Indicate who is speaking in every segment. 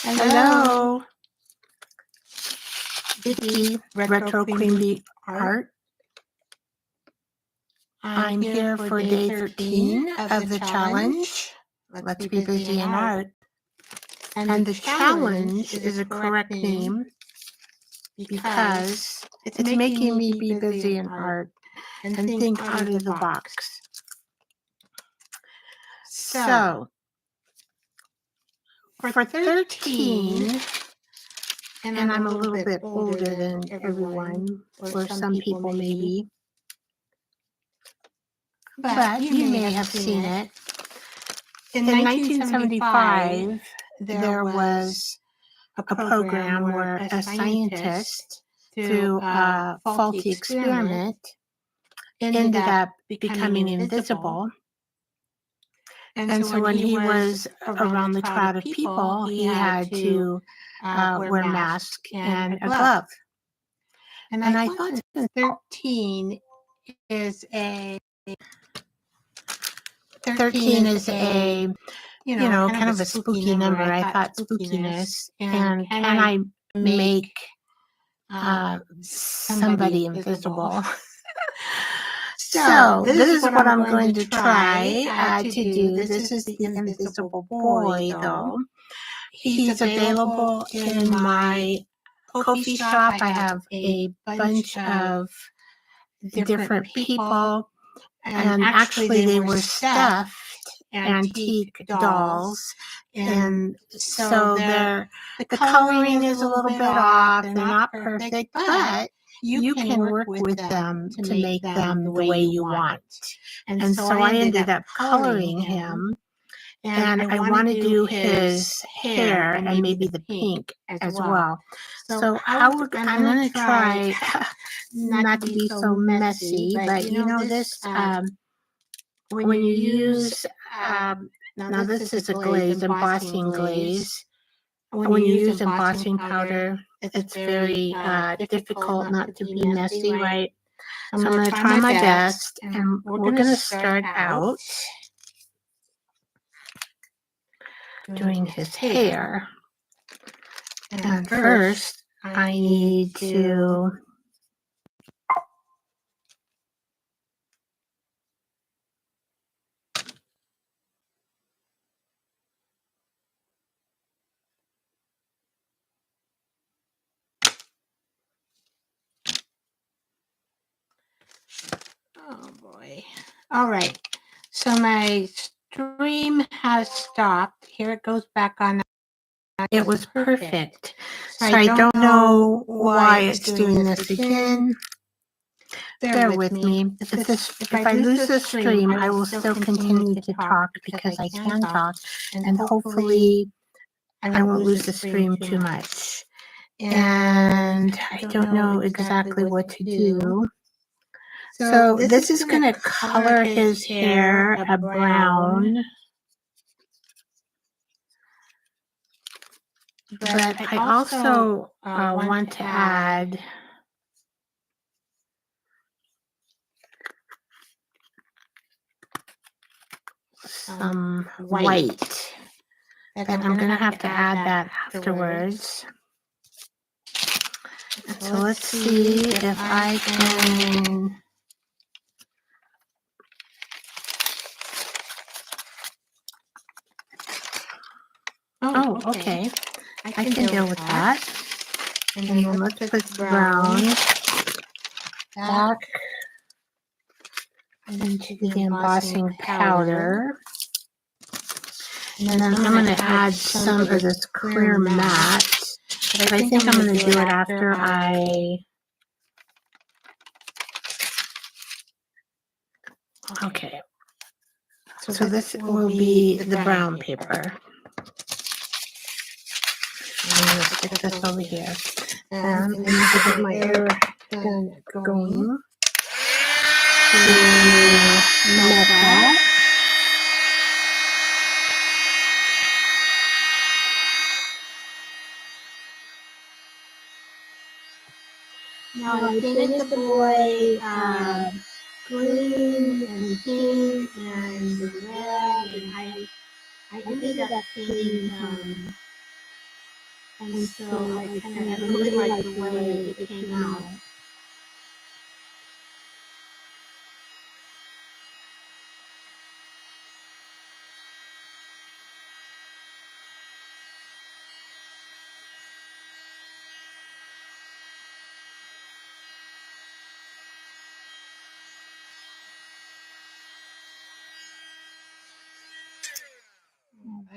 Speaker 1: Hello, Vicky, Retro Queen Bee Art. I'm here for day 13 of the challenge. Let's be busy in art. And the challenge is a correct name because it's making me be busy in art and think out of the box. So, for 13, and I'm a little bit older than everyone, or some people maybe, but you may have seen it. In 1975, there was a program where a scientist, through a faulty experiment, ended up becoming invisible. And so when he was around the crowd of people, he had to wear a mask and a glove. And I thought 13 is a kind of a spooky number. I thought spookiness, and can I make somebody invisible? So this is what I'm going to try to do. This is the invisible boy, though. He's available in my coffee shop. I have a bunch of different people, and actually they were stuffed antique dolls, and so the coloring is a little bit off. They're not perfect, but you can work with them to make them the way you want. And so I ended up coloring him, and I want to do his hair and maybe the pink as well. So I'm going to try not to be so messy, but this when you use now this is a glaze, embossing glaze. When you use embossing powder, it's very difficult not to be messy, right? So I'm going to try my best, and we're going to start out doing his hair. And first, I need to oh boy. All right. So my stream has stopped. Here it goes back on. It was perfect. So I don't know why it's doing this again. Bear with me. If I lose the stream, I will still continue to talk because I can talk, and hopefully I won't lose the stream too much. And I don't know exactly what to do. So this is going to color his hair a brown. But I also want to add some white. But I'm going to have to add that afterwards. So let's see if I can. Oh, okay. I can deal with that. And then let's put the brown back into the embossing powder. And then I'm going to add some of this clear matte. But I think I'm going to do it after I... Okay. So this will be the brown paper. I'm going to stick this over here. And I'm going to get my air gun going to melt that. Now I painted the boy green and pink and red, and I ended up painting And so I kind of really like the way it came out.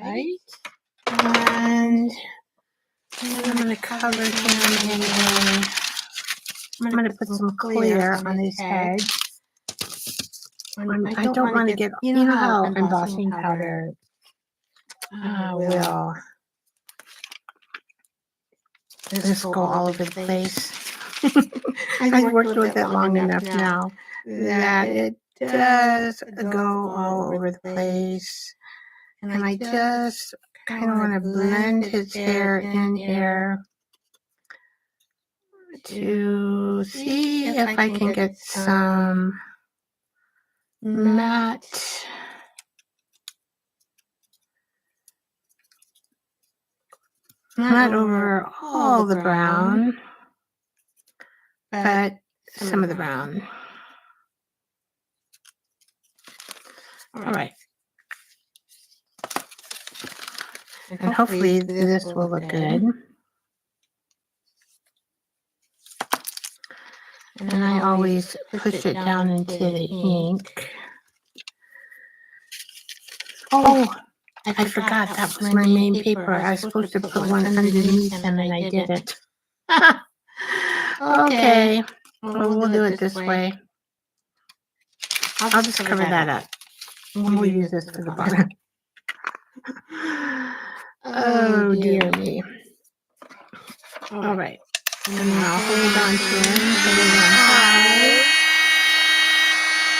Speaker 1: Right. And I'm going to cover him in a, I'm going to put some clear on his head. I don't want to get, you know how embossing powder will just go all over the place. I've worked with it long enough now that it does go all over the place. And I just kind of want to blend his hair in here to see if I can get some matte not over all the brown, but some of the brown. All right. And hopefully this will look good. And I always push it down into the ink. Oh, I forgot that was my main paper. I was supposed to put one underneath him and I didn't. Okay, well, we'll do it this way. I'll just cover that up. We'll use this for the bottom. Oh, dear me. All right. And then I'll hold on to him, put it on high.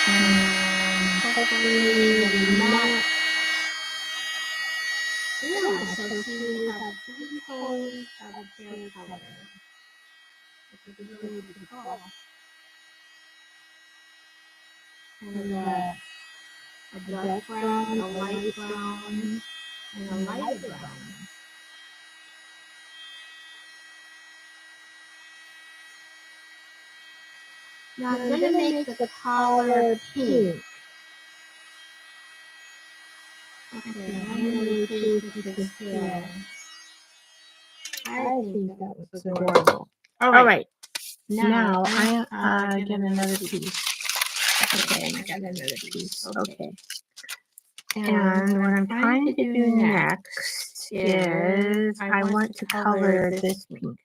Speaker 1: And hopefully not. Yeah, so see, we have 3 coats of hair color. Which is really beautiful. And a dark brown, a light brown, and a lighter brown. Now I'm going to make the collar pink. Okay, I'm going to rotate this here. I think that looks adorable. All right. Now I get another piece. Okay, I got another piece. Okay. And what I'm trying to do next is I want to color this pink.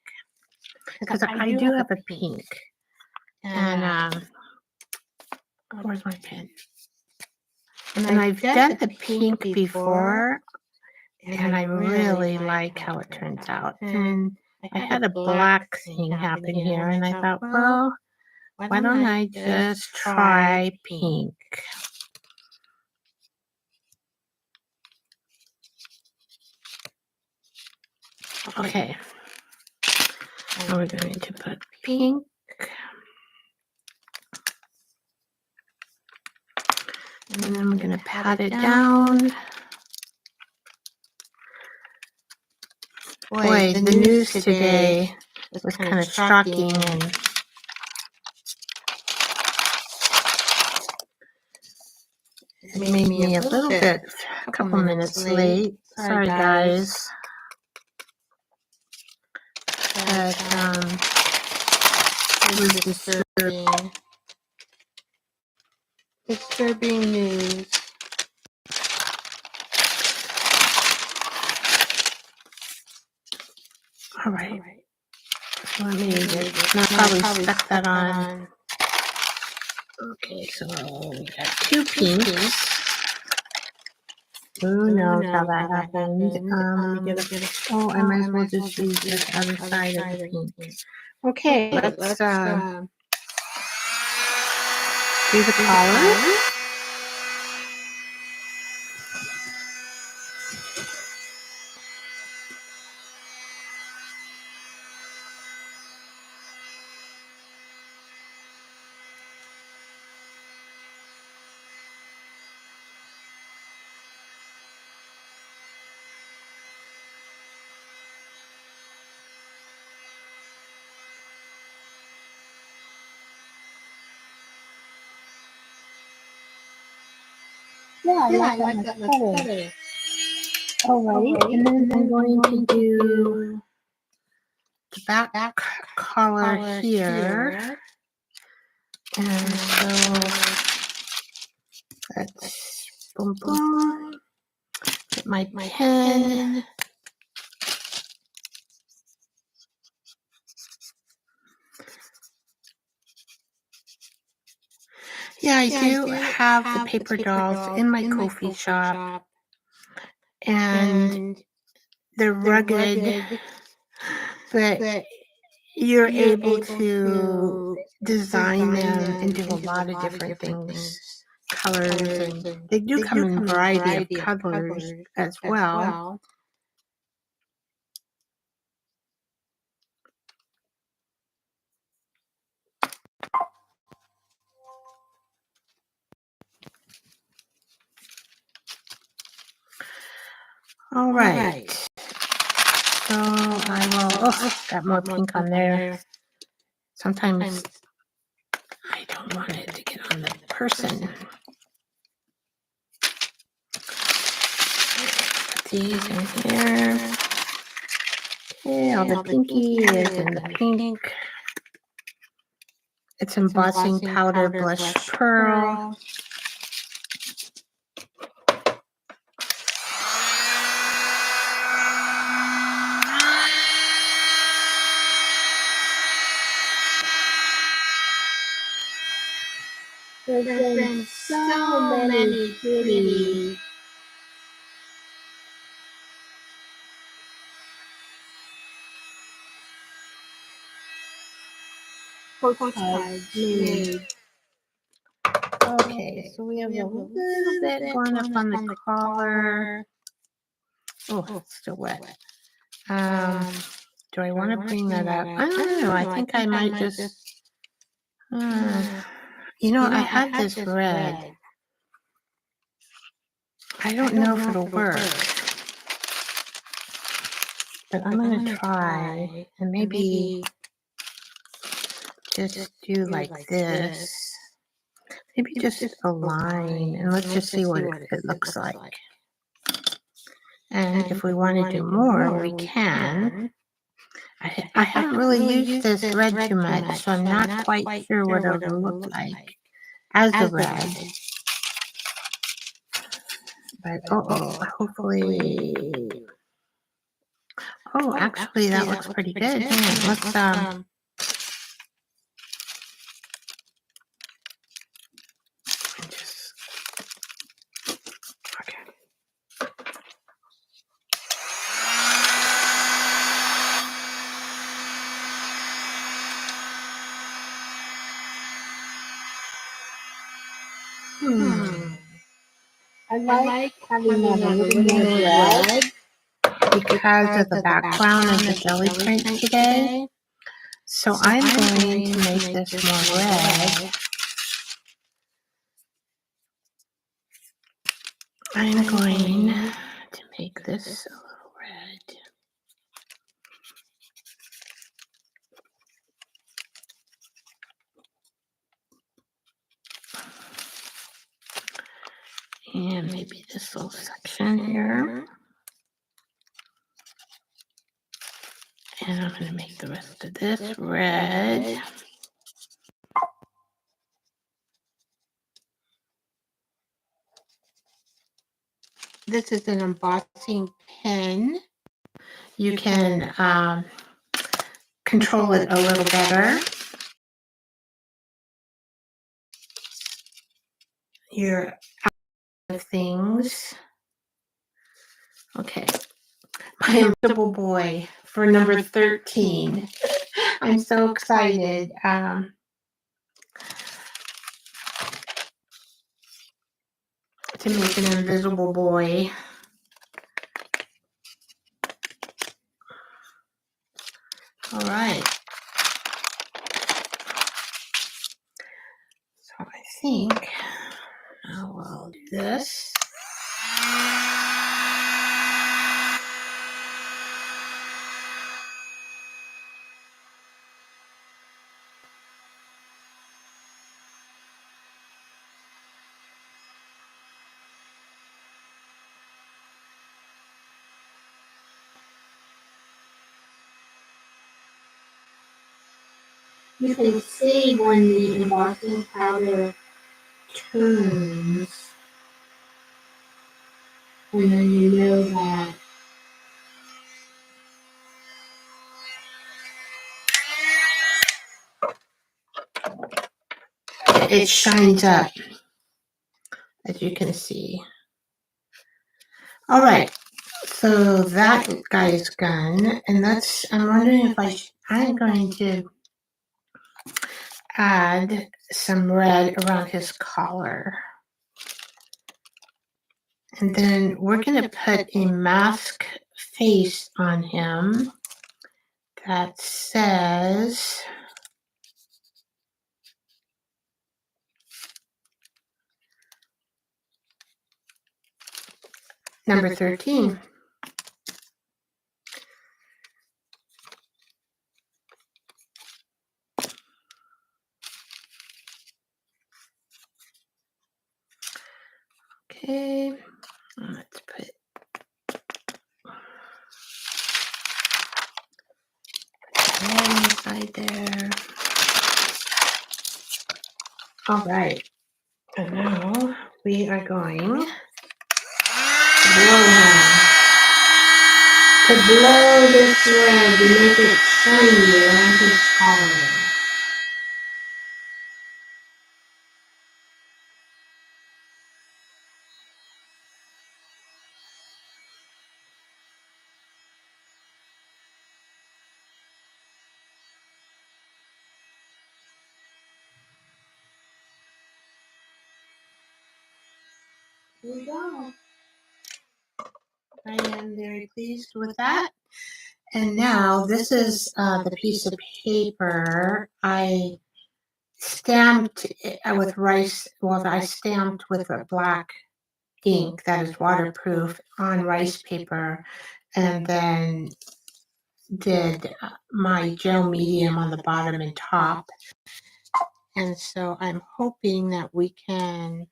Speaker 1: Because I do have a pink. And where's my pen? And I've done the pink before, and I really like how it turns out. And I had a black thing happen here, and I thought, well, why don't I just try pink? Okay. Now we're going to put pink. And then we're going to pat it down. Boy, the news today was kind of shocking, and it made me a little bit, a couple minutes late. Sorry, guys. But it was disturbing news. All right. So let me probably stuck that on. Okay, so we got 2 pinks. Who knows how that happened? Let me get a, oh, I might as well just use this other side of the pink. Okay, let's do the collar. Yeah, that's that much better. Alright, and then I'm going to do the back collar here. And so let's boom boom. Get my pen. Yeah, I do have the paper dolls in my Ko-fi shop, and they're rugged, but you're able to design them into a lot of different things, colors, and they do come in a variety of colors as well. All right. So I will, got more pink on there. Sometimes I don't want it to get on the person. Put these in here. Okay, all the pinky is in the pink. It's embossing powder blush pearl. There's been so many pretty postcards made. Okay, so we have a little bit going up on the collar. Oh, it's still wet. Do I want to bring that up? I don't know. I think I might just, I have this red. I don't know if it'll work, but I'm going to try and maybe just do like this. Maybe just a line, and let's just see what it looks like. And if we want to do more, we can. I haven't really used this red too much, so I'm not quite sure what it'll look like as a red. But hopefully. Oh, actually, that looks pretty good. Hang on, let's I like having that a little more red because of the background of the jelly print today. So I'm going to make this more red. I'm going to make this a little red. And maybe this little section here. And I'm going to make the rest of this red. This is an embossing pen. You can control it a little better. Your out of things. Okay. My invisible boy for number 13. I'm so excited. To make an invisible boy. All right. So I think I will do this. You can see when the embossing powder turns, and then you know that it shines up, as you can see. All right, so that guy's gone, and I'm wondering if I'm going to add some red around his collar. And then we're going to put a mask face on him that says number 13. Okay, let's put that inside there. All right, and now we are going to blow him. To blow this red to make it shiny around his collar. Here we go. I am very pleased with that. And now this is the piece of paper I stamped with rice. Well, I stamped with a black ink that is waterproof on rice paper, and then did my gel medium on the bottom and top. And so I'm hoping that we can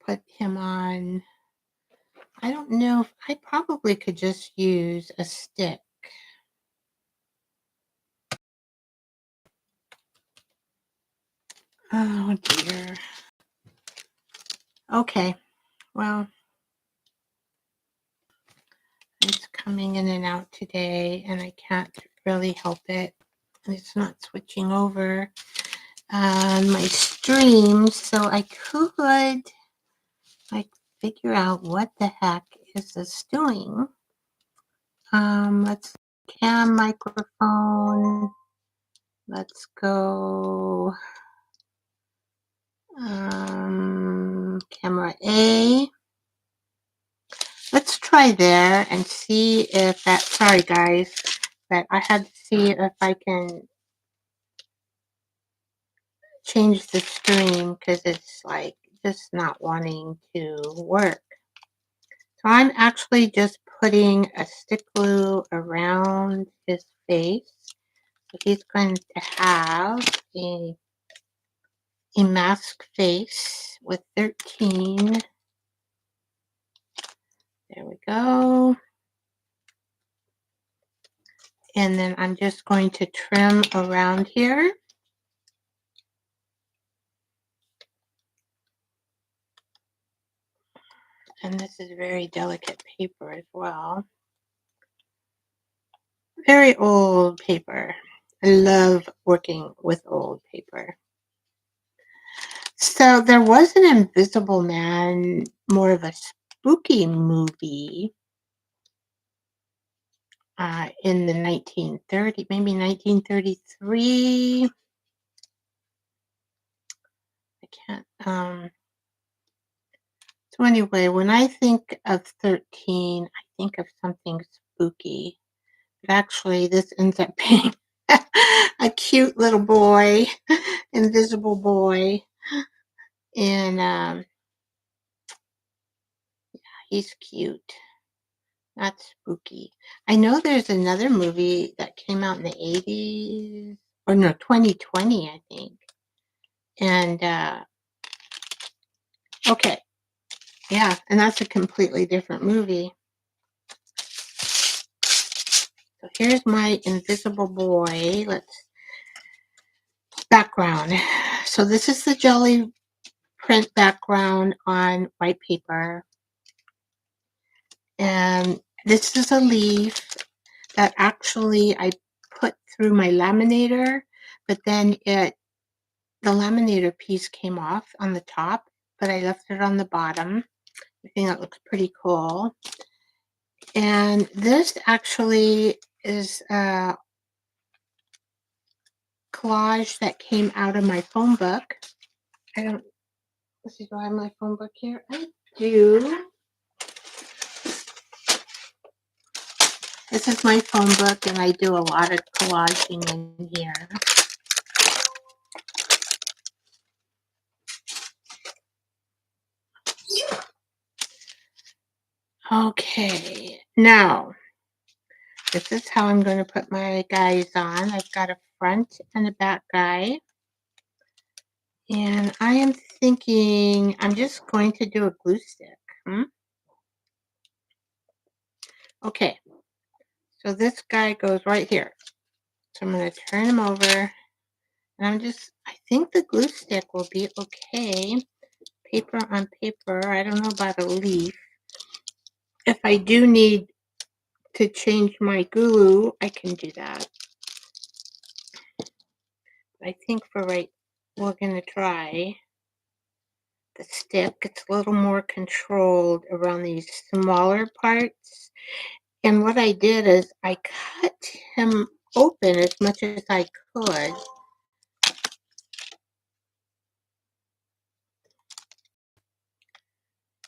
Speaker 1: put him on. I don't know if I probably could just use a stick. Oh dear. Okay, well, it's coming in and out today, and I can't really help it. It's not switching over on my stream, so I could like figure out what the heck is this doing. Let's cam microphone. Let's go camera A. Let's try there and see if that, sorry guys, but I had to see if I can change the stream because it's like just not wanting to work. So I'm actually just putting a stick glue around his face. So he's going to have a mask face with 13. There we go. And then I'm just going to trim around here. And this is very delicate paper as well. Very old paper. I love working with old paper. So there was an Invisible Man, more of a spooky movie in the 1930s, maybe 1933. I can't. So anyway, when I think of 13, I think of something spooky. But actually, this ends up being a cute little boy, invisible boy. And yeah, he's cute. Not spooky. I know there's another movie that came out in the 80s, or no, 2020, I think. And okay, yeah, and that's a completely different movie. So So here's my invisible boy. Background. So this is the jelly print background on white paper. And this is a leaf that actually I put through my laminator, but then the laminator piece came off on the top, but I left it on the bottom. I think that looks pretty cool. And this actually is a collage that came out of my phone book. Let's see, do I have my phone book here? I do. This is my phone book, and I do a lot of collaging in here. Okay, now, this is how I'm going to put my guys on. I've got a front and a back guy. And I am thinking I'm just going to do a glue stick. Okay, so this guy goes right here. So I'm going to turn him over. And I think the glue stick will be okay. Paper on paper. I don't know about a leaf. If I do need to change my glue, I can do that. I think we're going to try the stick. It's a little more controlled around these smaller parts. And what I did is I cut him open as much as I could.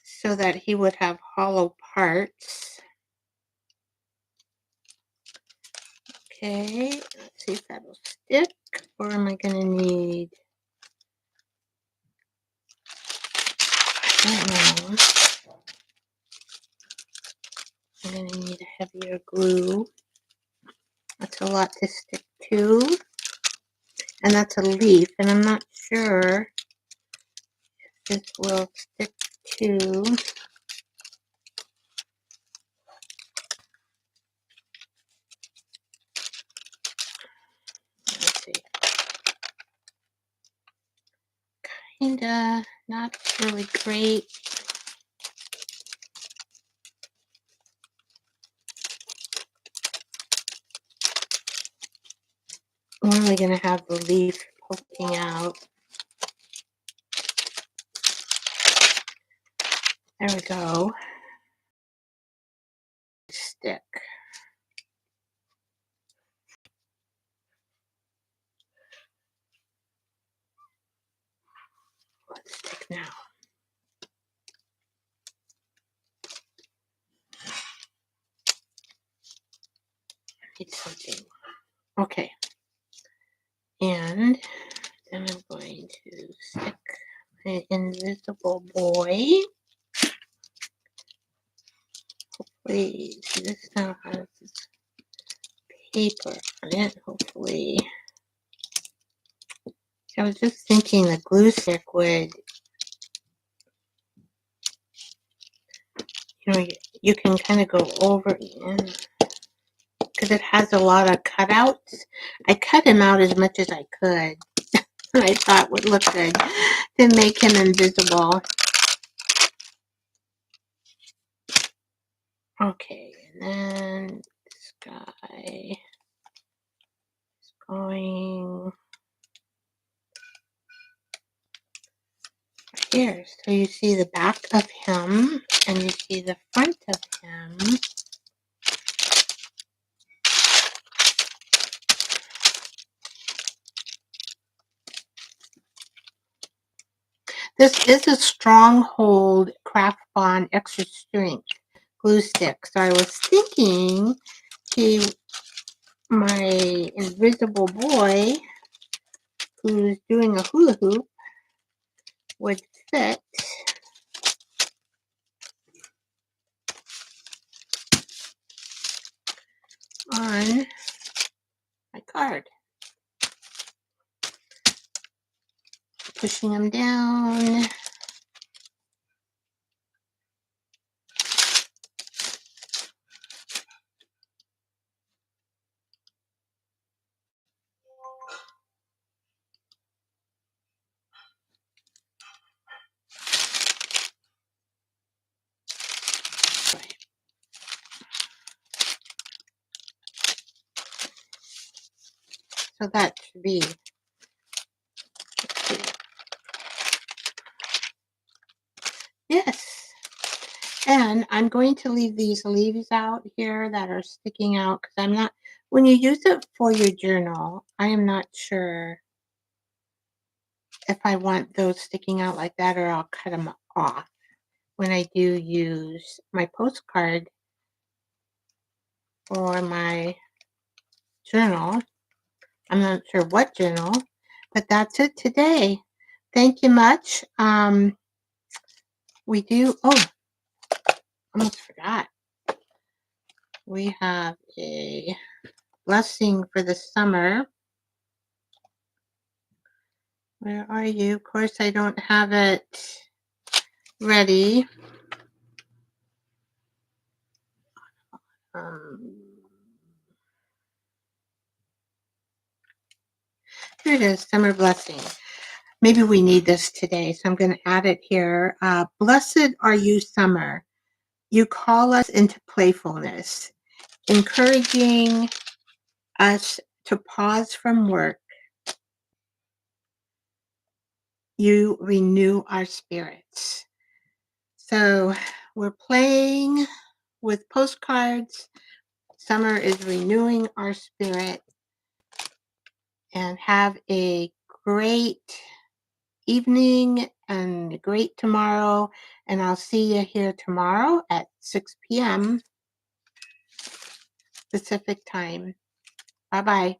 Speaker 1: So that he would have hollow parts. Okay, let's see if that'll stick, or am I going to need, I don't know, I'm going to need a heavier glue. That's a lot to stick to, and that's a leaf, and I'm not sure if this will stick to. Let's see. Kinda, not really great. I'm only going to have the leaf poking out. There we go. Stick. Let's stick now. Need something. Okay. And then I'm going to stick my invisible boy. Hopefully, this now has paper on it. Hopefully. I was just thinking the glue stick would, you can kind of go over it because it has a lot of cutouts. I cut him out as much as I could. I thought would look good to make him invisible. Okay, and then this guy is going right here. So you see the back of him and you see the front of him. This is a Stronghold Craft Bond Extra Strength glue stick. So I was thinking my invisible boy who's doing a hula hoop would fit on my card. Pushing him down. So that should be, yes. And I'm going to leave these leaves out here that are sticking out because I'm not, when you use it for your journal, I am not sure if I want those sticking out like that or I'll cut them off when I do use my postcard for my journal. I'm not sure what journal, but that's it today. Thank you much. We do, oh, almost forgot. We have a blessing for the summer. Where are you? Of course, I don't have it ready. Here it is, summer blessing. Maybe we need this today, so I'm going to add it here. Blessed are you, summer. You call us into playfulness, encouraging us to pause from work. You renew our spirits. So we're playing with postcards. Summer is renewing our spirit. And have a great evening and a great tomorrow. And I'll see you here tomorrow at 6 p.m. Pacific time. Bye-bye.